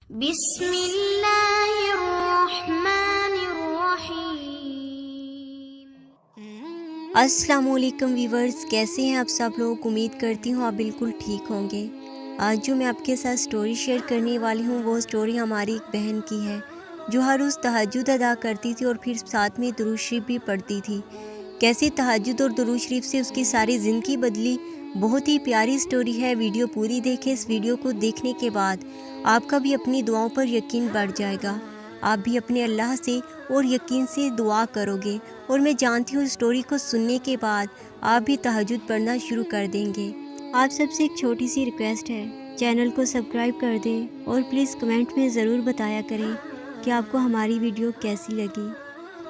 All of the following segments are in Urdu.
بسم اللہ الرحمن الرحیم۔ السلام علیکم ویورز، کیسے ہیں آپ سب لوگ؟ امید کرتی ہوں آپ بالکل ٹھیک ہوں گے۔ آج جو میں آپ کے ساتھ سٹوری شیئر کرنے والی ہوں وہ سٹوری ہماری ایک بہن کی ہے جو ہر روز تہجد ادا کرتی تھی اور پھر ساتھ میں درود شریف بھی پڑھتی تھی۔ کیسے تہجد اور درود شریف سے اس کی ساری زندگی بدلی، بہت ہی پیاری سٹوری ہے۔ ویڈیو پوری دیکھیں۔ اس ویڈیو کو دیکھنے کے بعد آپ کا بھی اپنی دعاؤں پر یقین بڑھ جائے گا، آپ بھی اپنے اللہ سے اور یقین سے دعا کرو گے، اور میں جانتی ہوں سٹوری کو سننے کے بعد آپ بھی تہجد پڑھنا شروع کر دیں گے۔ آپ سب سے ایک چھوٹی سی ریکویسٹ ہے، چینل کو سبسکرائب کر دیں اور پلیز کمنٹ میں ضرور بتایا کریں کہ آپ کو ہماری ویڈیو کیسی لگی۔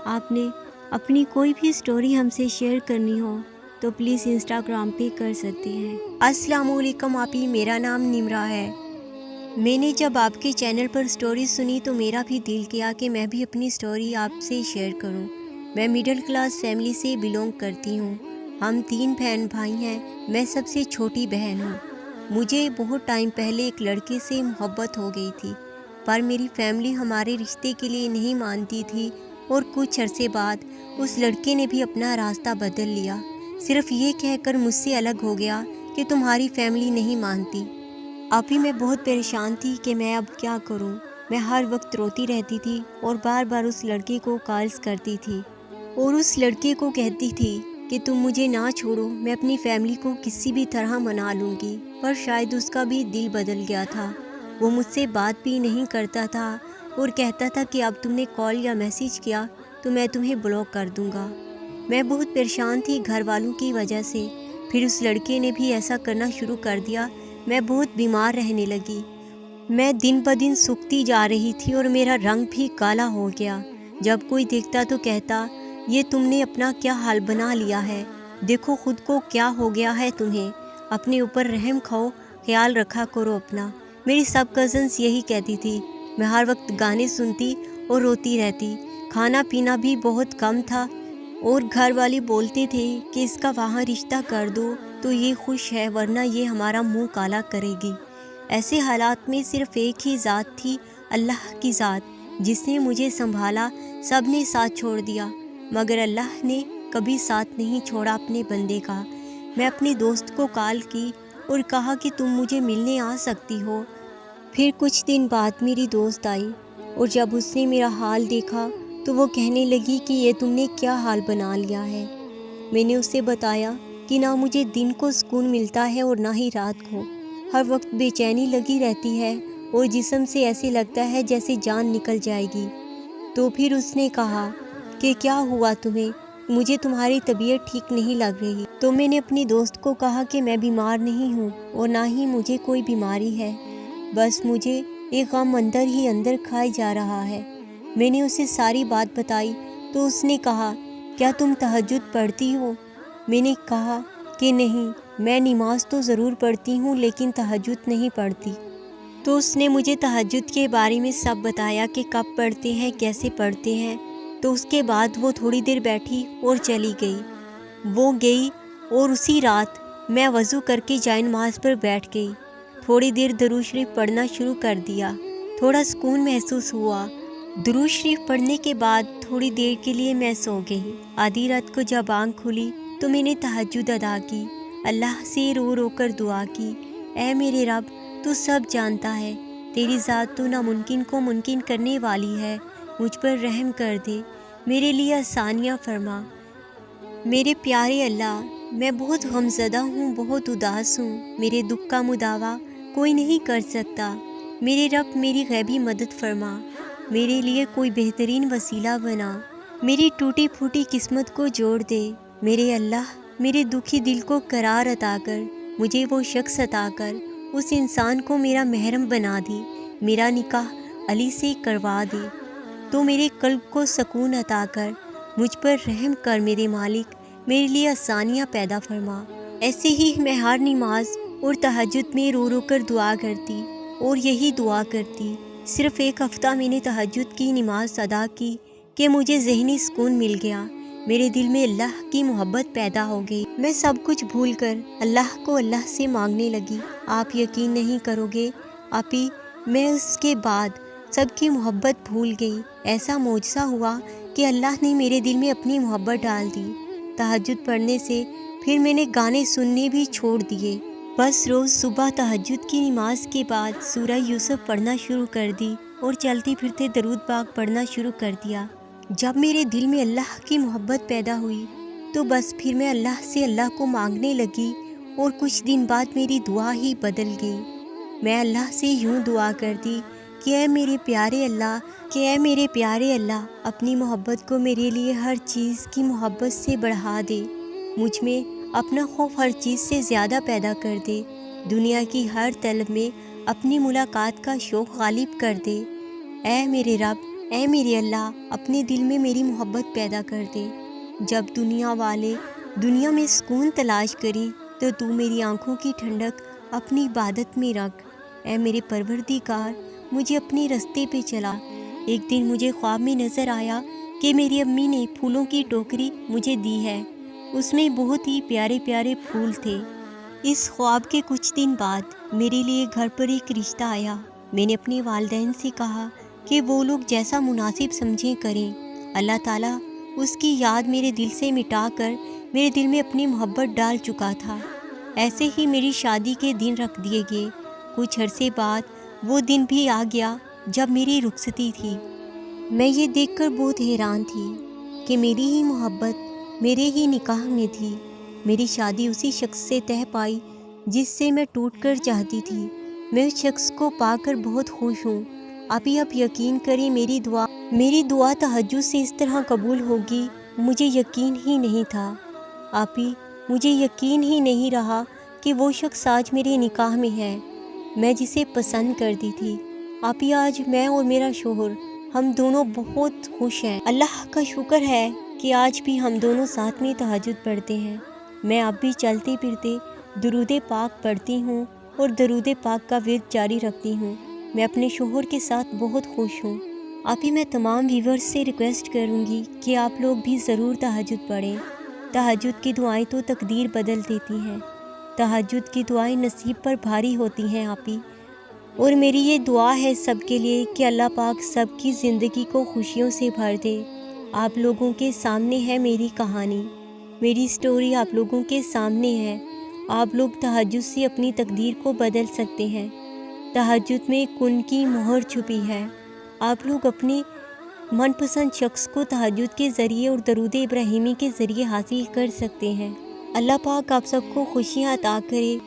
آپ نے اپنی کوئی بھی سٹوری ہم سے شیئر کرنی ہو تو پلیز انسٹاگرام پہ کر سکتے ہیں۔ السلام علیکم آپی، میرا نام نمرا ہے۔ میں نے جب آپ کے چینل پر سٹوری سنی تو میرا بھی دل کیا کہ میں بھی اپنی سٹوری آپ سے شیئر کروں۔ میں مڈل کلاس فیملی سے بیلونگ کرتی ہوں۔ ہم 3 بہن بھائی ہیں، میں سب سے چھوٹی بہن ہوں۔ مجھے بہت ٹائم پہلے ایک لڑکے سے محبت ہو گئی تھی، پر میری فیملی ہمارے رشتے کے لیے نہیں مانتی تھی، اور کچھ عرصے بعد اس لڑکے نے بھی اپنا راستہ بدل لیا، صرف یہ کہہ کر مجھ سے الگ ہو گیا کہ تمہاری فیملی نہیں مانتی۔ ابھی میں بہت پریشان تھی کہ میں اب کیا کروں۔ میں ہر وقت روتی رہتی تھی اور بار بار اس لڑکے کو کالز کرتی تھی اور اس لڑکے کو کہتی تھی کہ تم مجھے نہ چھوڑو، میں اپنی فیملی کو کسی بھی طرح منا لوں گی، پر شاید اس کا بھی دل بدل گیا تھا۔ وہ مجھ سے بات بھی نہیں کرتا تھا اور کہتا تھا کہ اب تم نے کال یا میسیج کیا تو میں تمہیں بلاک کر دوں گا۔ میں بہت پریشان تھی گھر والوں کی وجہ سے۔ پھر اس لڑکے نے بھی ایسا کرنا شروع کر دیا۔ میں بہت بیمار رہنے لگی۔ میں دن بدن سوکھتی جا رہی تھی اور میرا رنگ بھی کالا ہو گیا۔ جب کوئی دیکھتا تو کہتا، یہ تم نے اپنا کیا حال بنا لیا ہے، دیکھو خود کو کیا ہو گیا ہے تمہیں، اپنے اوپر رحم کھاؤ، خیال رکھا کرو اپنا۔ میری سب کزنس یہی کہتی تھی۔ میں ہر وقت گانے سنتی اور روتی رہتی۔ کھانا پینا بھی بہت کم تھا اور گھر والے بولتے تھے کہ اس کا وہاں رشتہ کر دو تو یہ خوش ہے، ورنہ یہ ہمارا منہ کالا کرے گی۔ ایسے حالات میں صرف ایک ہی ذات تھی، اللہ کی ذات، جس نے مجھے سنبھالا۔ سب نے ساتھ چھوڑ دیا مگر اللہ نے کبھی ساتھ نہیں چھوڑا اپنے بندے کا۔ میں اپنی دوست کو کال کی اور کہا کہ تم مجھے ملنے آ سکتی ہو۔ پھر کچھ دن بعد میری دوست آئی اور جب اس نے میرا حال دیکھا تو وہ کہنے لگی کہ یہ تم نے کیا حال بنا لیا ہے۔ میں نے اسے بتایا کہ نہ مجھے دن کو سکون ملتا ہے اور نہ ہی رات کو، ہر وقت بے چینی لگی رہتی ہے اور جسم سے ایسے لگتا ہے جیسے جان نکل جائے گی۔ تو پھر اس نے کہا کہ کیا ہوا تمہیں، مجھے تمہاری طبیعت ٹھیک نہیں لگ رہی۔ تو میں نے اپنی دوست کو کہا کہ میں بیمار نہیں ہوں اور نہ ہی مجھے کوئی بیماری ہے، بس مجھے ایک غم اندر ہی اندر کھائے جا رہا ہے۔ میں نے اسے ساری بات بتائی تو اس نے کہا، کیا تم تہجد پڑھتی ہو؟ میں نے کہا کہ نہیں، میں نماز تو ضرور پڑھتی ہوں لیکن تہجد نہیں پڑھتی۔ تو اس نے مجھے تہجد کے بارے میں سب بتایا کہ کب پڑھتے ہیں، کیسے پڑھتے ہیں۔ تو اس کے بعد وہ تھوڑی دیر بیٹھی اور چلی گئی۔ وہ گئی اور اسی رات میں وضو کر کے جائے نماز پر بیٹھ گئی، تھوڑی دیر درود شریف پڑھنا شروع کر دیا۔ تھوڑا سکون محسوس ہوا۔ درود شریف پڑھنے کے بعد تھوڑی دیر کے لیے میں سو گئی۔ آدھی رات کو جب آنکھ کھلی تو میں نے تہجد ادا کی، اللہ سے رو رو کر دعا کی، اے میرے رب، تو سب جانتا ہے، تیری ذات تو ناممکن کو ممکن کرنے والی ہے، مجھ پر رحم کر دے، میرے لیے آسانیاں فرما۔ میرے پیارے اللہ، میں بہت غمزدہ ہوں، بہت اداس ہوں، میرے دکھ کا مداوع کوئی نہیں کر سکتا۔ میرے رب میری غیبی مدد فرما، میرے لیے کوئی بہترین وسیلہ بنا، میری ٹوٹی پھوٹی قسمت کو جوڑ دے۔ میرے اللہ، میرے دکھی دل کو قرار عطا کر، مجھے وہ شخص عطا کر، اس انسان کو میرا محرم بنا دے، میرا نکاح علی سے کروا دے۔ تو میرے قلب کو سکون عطا کر، مجھ پر رحم کر میرے مالک، میرے لیے آسانیاں پیدا فرما۔ ایسے ہی میں ہر نماز اور تہجد میں رو رو کر دعا کرتی اور یہی دعا کرتی۔ صرف ایک ہفتہ میں نے تہجد کی نماز ادا کی کہ مجھے ذہنی سکون مل گیا، میرے دل میں اللہ کی محبت پیدا ہو گئی۔ میں سب کچھ بھول کر اللہ کو اللہ سے مانگنے لگی۔ آپ یقین نہیں کرو گے آپی، میں اس کے بعد سب کی محبت بھول گئی۔ ایسا معجزہ ہوا کہ اللہ نے میرے دل میں اپنی محبت ڈال دی۔ تہجد پڑھنے سے پھر میں نے گانے سننے بھی چھوڑ دیے، بس روز صبح تہجد کی نماز کے بعد سورہ یوسف پڑھنا شروع کر دی اور چلتے پھرتے درود پاک پڑھنا شروع کر دیا۔ جب میرے دل میں اللہ کی محبت پیدا ہوئی تو بس پھر میں اللہ سے اللہ کو مانگنے لگی، اور کچھ دن بعد میری دعا ہی بدل گئی۔ میں اللہ سے یوں دعا کرتی کہ اے میرے پیارے اللہ، اپنی محبت کو میرے لیے ہر چیز کی محبت سے بڑھا دے، مجھ میں اپنا خوف ہر چیز سے زیادہ پیدا کر دے، دنیا کی ہر طلب میں اپنی ملاقات کا شوق غالب کر دے۔ اے میرے رب، اے میرے اللہ، اپنے دل میں میری محبت پیدا کر دے۔ جب دنیا والے دنیا میں سکون تلاش کریں تو تو میری آنکھوں کی ٹھنڈک اپنی عبادت میں رکھ۔ اے میرے پروردگار، مجھے اپنے رستے پہ چلا۔ ایک دن مجھے خواب میں نظر آیا کہ میری امی نے پھولوں کی ٹوکری مجھے دی ہے، اس میں بہت ہی پیارے پیارے پھول تھے۔ اس خواب کے کچھ دن بعد میرے لیے گھر پر ایک رشتہ آیا۔ میں نے اپنے والدین سے کہا کہ وہ لوگ جیسا مناسب سمجھیں کریں۔ اللہ تعالیٰ اس کی یاد میرے دل سے مٹا کر میرے دل میں اپنی محبت ڈال چکا تھا۔ ایسے ہی میری شادی کے دن رکھ دیے گئے۔ کچھ عرصے بعد وہ دن بھی آ گیا جب میری رخصتی تھی۔ میں یہ دیکھ کر بہت حیران تھی کہ میری ہی محبت میرے ہی نکاح میں تھی۔ میری شادی اسی شخص سے طے پائی جس سے میں ٹوٹ کر چاہتی تھی۔ میں اس شخص کو پا کر بہت خوش ہوں۔ آپ یقین کریں، میری دعا تہجد سے اس طرح قبول ہوگی مجھے یقین ہی نہیں تھا۔ مجھے یقین ہی نہیں رہا کہ وہ شخص آج میرے نکاح میں ہے، میں جسے پسند کرتی تھی۔ آج میں اور میرا شوہر ہم دونوں بہت خوش ہیں۔ اللہ کا شکر ہے کہ آج بھی ہم دونوں ساتھ میں تہجد پڑھتے ہیں۔ میں اب بھی چلتے پھرتے درود پاک پڑھتی ہوں اور درود پاک کا ورد جاری رکھتی ہوں۔ میں اپنے شوہر کے ساتھ بہت خوش ہوں۔ میں تمام ویورز سے ریکویسٹ کروں گی کہ آپ لوگ بھی ضرور تہجد پڑھیں۔ تہجد کی دعائیں تو تقدیر بدل دیتی ہیں۔ تہجد کی دعائیں نصیب پر بھاری ہوتی ہیں اور میری یہ دعا ہے سب کے لیے کہ اللہ پاک سب کی زندگی کو خوشیوں سے بھر دے۔ آپ لوگوں کے سامنے ہے میری کہانی، میری سٹوری آپ لوگوں کے سامنے ہے۔ آپ لوگ تہجد سے اپنی تقدیر کو بدل سکتے ہیں۔ تہجد میں کن کی مہر چھپی ہے۔ آپ لوگ اپنے من پسند شخص کو تہجد کے ذریعے اور درود ابراہیمی کے ذریعے حاصل کر سکتے ہیں۔ اللہ پاک آپ سب کو خوشیاں عطا کرے۔